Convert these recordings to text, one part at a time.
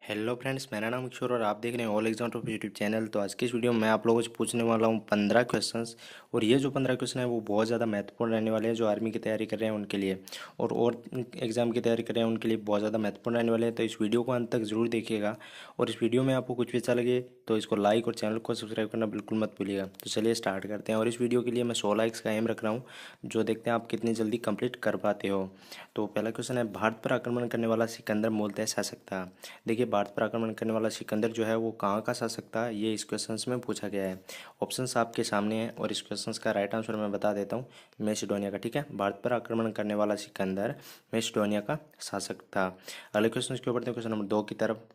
Hello friends, मेरा नाम किशोर और आप देख रहे हैं all exam top YouTube channel. तो आज की इस वीडियो में मैं आप लोगों से पूछने वाला हूं 15 क्वेश्चंस। और ये जो 15 क्वेश्चन है वो बहुत ज़्यादा महत्वपूर्ण रहने वाले हैं जो आर्मी की तैयारी कर रहे हैं उनके लिए, और एग्जाम की तैयारी कर रहे हैं उनके लिए बहुत ज़्यादा महत्वपूर्ण रहने वाले हैं। तो इस वीडियो को अंत तक जरूर देखिएगा। और इस वीडियो में आपको कुछ भी अच्छा लगे तो इसको लाइक और चैनल को सब्सक्राइब करना बिल्कुल मत भूलिएगा। तो चलिए स्टार्ट करते हैं। और इस वीडियो के लिए मैं 100 लाइक्स का एम रख रहा हूँ, जो देखते हैं आप कितनी जल्दी कंप्लीट कर पाते हो। तो पहला क्वेश्चन है, भारत पर आक्रमण करने वाला सिकंदर मूलतः शासक था। देखिए, भारत पर आक्रमण करने वाला सिकंदर जो है वो कहाँ का शासक था, ये इस क्वेश्चन में पूछा गया है। ऑप्शंस आपके सामने हैं और इस क्वेश्चन का राइट आंसर मैं बता देता हूँ, मैसिडोनिया का। ठीक है, भारत पर आक्रमण करने वाला सिकंदर मैसिडोनिया का शासक था। अगले क्वेश्चन के ऊपर क्वेश्चन नंबर 2 की तरफ।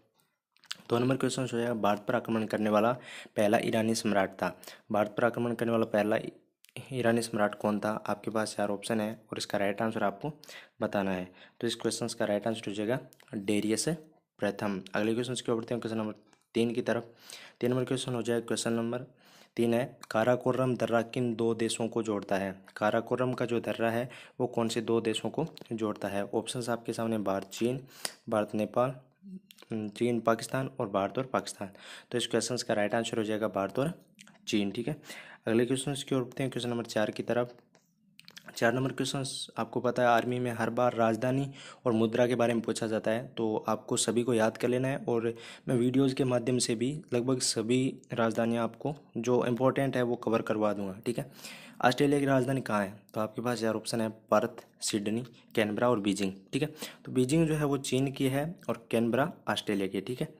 2 नंबर क्वेश्चन हो जाएगा, भारत पर आक्रमण करने वाला पहला ईरानी सम्राट था। भारत पर आक्रमण करने वाला पहला ईरानी सम्राट कौन था? आपके पास 4 ऑप्शन है और इसका राइट आंसर आपको बताना है। तो इस क्वेश्चन का राइट आंसर हो जाएगा डेरियस प्रथम। अगले क्वेश्चन के ऊपर क्वेश्चन नंबर 3 की तरफ। 3 नंबर क्वेश्चन हो जाएगा, क्वेश्चन नंबर 3 है, काराकोरम दर्रा किन 2 देशों को जोड़ता है? काराकोरम का जो दर्रा है वो कौन से 2 देशों को जोड़ता है? ऑप्शंस आपके सामने, भारत चीन, भारत नेपाल, चीन पाकिस्तान और भारत और पाकिस्तान। तो इस क्वेश्चन का राइट आंसर हो जाएगा भारत और चीन। ठीक है, अगले क्वेश्चन की ओर बढ़ते हैं, क्वेश्चन नंबर 4 की तरफ। 4 नंबर क्वेश्चन, आपको पता है आर्मी में हर बार राजधानी और मुद्रा के बारे में पूछा जाता है, तो आपको सभी को याद कर लेना है। और मैं वीडियोज़ के माध्यम से भी लगभग सभी राजधानियाँ आपको जो इम्पोर्टेंट है वो कवर करवा दूंगा। ठीक है, ऑस्ट्रेलिया की राजधानी कहाँ है? तो आपके पास 4 ऑप्शन है, पर्थ, सिडनी, कैनबरा और बीजिंग। ठीक है, तो बीजिंग जो है वो चीन की है और कैनबरा ऑस्ट्रेलिया की है। ठीक है,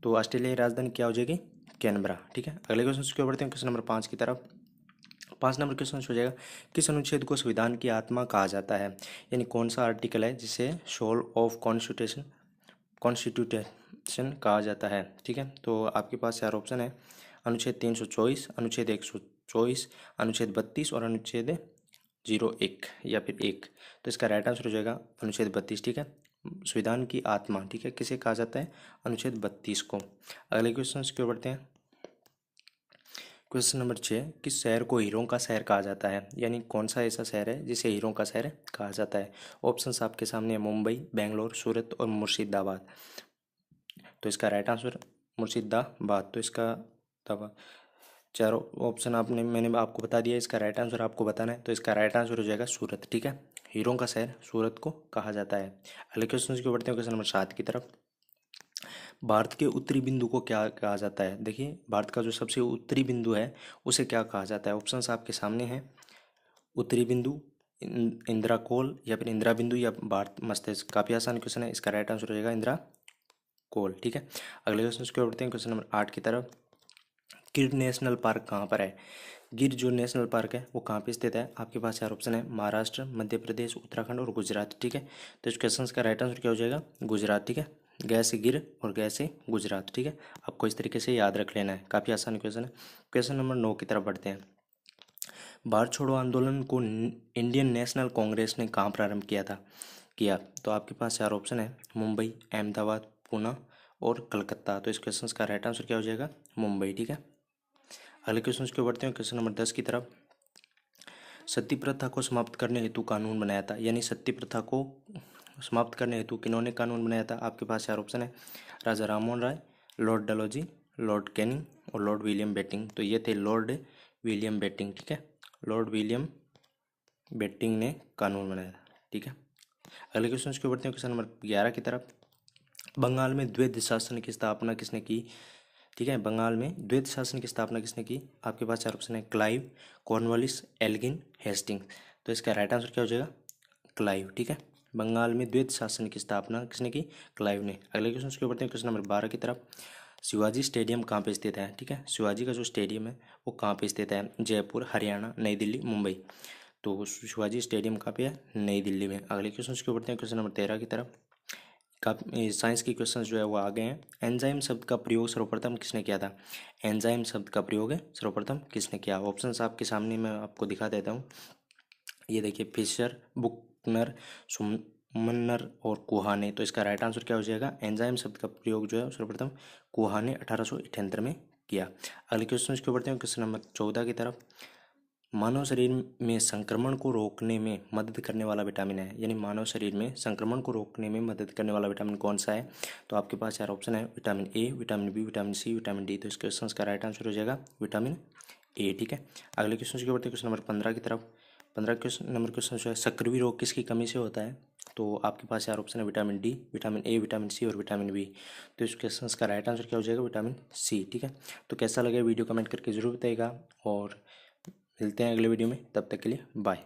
तो ऑस्ट्रेलिया की राजधानी क्या हो जाएगी? कैनबरा। ठीक है, अगले क्वेश्चन की ओर बढ़ते हैं, क्वेश्चन नंबर 5 की तरफ। 5 नंबर क्वेश्चन हो जाएगा, किस अनुच्छेद को संविधान की आत्मा कहा जाता है? यानी कौन सा आर्टिकल है जिसे सोल ऑफ कॉन्स्टिट्यूशन कहा जाता है? ठीक है, तो आपके पास 4 ऑप्शन है, अनुच्छेद 324, अनुच्छेद 124, अनुच्छेद 32 और अनुच्छेद 01 या फिर 1। तो इसका राइट आंसर हो जाएगा अनुच्छेद 32। ठीक है, संविधान की आत्मा, ठीक है, किसे कहा जाता है? अनुच्छेद 32 को। अगले क्वेश्चन की ओर बढ़ते हैं, क्वेश्चन नंबर 6, किस शहर को हीरों का शहर कहा जाता है? यानी कौन सा ऐसा शहर है जिसे हीरों का शहर कहा जाता है? ऑप्शंस आपके सामने है, मुंबई, बेंगलोर, सूरत और मुर्शिदाबाद। तो इसका राइट आंसर मुर्शिदाबाद। तो इसका दबा चारों ऑप्शन मैंने आपको बता दिया, इसका राइट आंसर आपको बताना है। तो इसका राइट आंसर हो जाएगा सूरत। ठीक है, हीरों का शहर सूरत को कहा जाता है। अगले क्वेश्चन की बढ़ते हैं, क्वेश्चन नंबर 7 की तरफ। भारत के उत्तरी बिंदु को क्या कहा जाता है? देखिए, भारत का जो सबसे उत्तरी बिंदु है उसे क्या कहा जाता है? ऑप्शंस आपके सामने हैं, उत्तरी बिंदु, इंदिरा कोल या फिर इंदिरा बिंदु या भारत मस्तिष्क। काफी आसान क्वेश्चन है, इसका राइट आंसर हो जाएगा इंदिरा कोल। ठीक है, अगले क्वेश्चन की ओर बढ़ते हैं, क्वेश्चन नंबर 8 की तरफ। गिर नेशनल पार्क कहाँ पर है? गिर जो नेशनल पार्क है वो कहाँ पे स्थित है? आपके पास 4 ऑप्शन है, महाराष्ट्र, मध्य प्रदेश, उत्तराखंड और गुजरात। ठीक है, तो इस क्वेश्चन का राइट आंसर क्या हो जाएगा? गुजरात। ठीक है, गए से गिर और गए से गुजरात। ठीक है, आपको इस तरीके से याद रख लेना है, काफ़ी आसान क्वेश्चन है। क्वेश्चन नंबर 9 की तरफ बढ़ते हैं। भारत छोड़ो आंदोलन को इंडियन नेशनल कांग्रेस ने कहाँ प्रारंभ किया? तो आपके पास 4 ऑप्शन है, मुंबई, अहमदाबाद, पुणे और कलकत्ता। तो इस क्वेश्चन का राइट आंसर क्या हो जाएगा? मुंबई। ठीक है, अगले क्वेश्चन की ओर बढ़ते हैं, क्वेश्चन नंबर 10 की तरफ। सती प्रथा को समाप्त करने हेतु कानून बनाया था, यानी सती प्रथा को समाप्त करने हेतु किन्होंने कानून बनाया था? आपके पास 4 ऑप्शन है, Raja Rammohan Roy, Lord Dalhousie, Lord Canning और लॉर्ड विलियम बेटिंग। तो ये थे लॉर्ड विलियम बेटिंग। ठीक है, लॉर्ड विलियम बेटिंग ने कानून बनाया था। ठीक है, अगले क्वेश्चन की ओर बढ़ते हैं, क्वेश्चन नंबर 11 की तरफ। बंगाल में द्वैध शासन की स्थापना किसने की? ठीक है, बंगाल में द्वैध शासन की स्थापना किसने की? आपके पास 4 ऑप्शन है, क्लाइव, कॉर्नवालिस, एल्गिन, हेस्टिंग। तो इसका राइट आंसर क्या हो जाएगा? क्लाइव। ठीक है, बंगाल में द्वैध शासन की स्थापना किसने की? क्लाइव ने। अगले क्वेश्चन की ओर बढ़ते हैं, क्वेश्चन नंबर 12 की तरफ। शिवाजी स्टेडियम कहाँ पे स्थित है? ठीक है, शिवाजी का जो स्टेडियम है वो कहाँ पे स्थित है? जयपुर, हरियाणा, नई दिल्ली, मुंबई। तो शिवाजी स्टेडियम कहाँ पे है? नई दिल्ली में। अगले क्वेश्चन की ओर बढ़ते हैं, क्वेश्चन नंबर 13 की तरफ। काफी साइंस की क्वेश्चंस जो है वो आ गए हैं। एंजाइम शब्द का प्रयोग सर्वप्रथम किसने किया था? एंजाइम शब्द का प्रयोग है सर्वप्रथम किसने किया? ऑप्शंस आपके सामने मैं आपको दिखा देता हूँ। ये देखिए, फिशर, बुकनर, सुमनर और कुहा ने। तो इसका राइट आंसर क्या हो जाएगा? एंजाइम शब्द का प्रयोग जो है सर्वप्रथम कुहा ने 1878 में किया। अगले क्वेश्चन की ओर बढ़ते हैं, क्वेश्चन नंबर 14 की तरफ। मानव शरीर में संक्रमण को रोकने में मदद करने वाला विटामिन है, यानी मानव शरीर में संक्रमण को रोकने में मदद करने वाला विटामिन कौन सा है? तो आपके पास चार ऑप्शन है, vitamin A, vitamin B, vitamin C, vitamin D. तो इस क्वेश्चन का राइट आंसर हो जाएगा विटामिन ए। ठीक है, अगले क्वेश्चन की बढ़ते क्वेश्चन नंबर 15 की तरफ। 15 क्वेश्चन जो है, सक्रिय रोग किसकी कमी से होता है? तो आपके पास चार ऑप्शन है, vitamin D, vitamin A, vitamin C और विटामिन बी। तो इस क्वेश्चन का राइट आंसर क्या हो जाएगा? Vitamin C. ठीक है, तो कैसा लगे वीडियो कमेंट करके जरूर बताइएगा, और मिलते हैं अगले वीडियो में, तब तक के लिए बाय।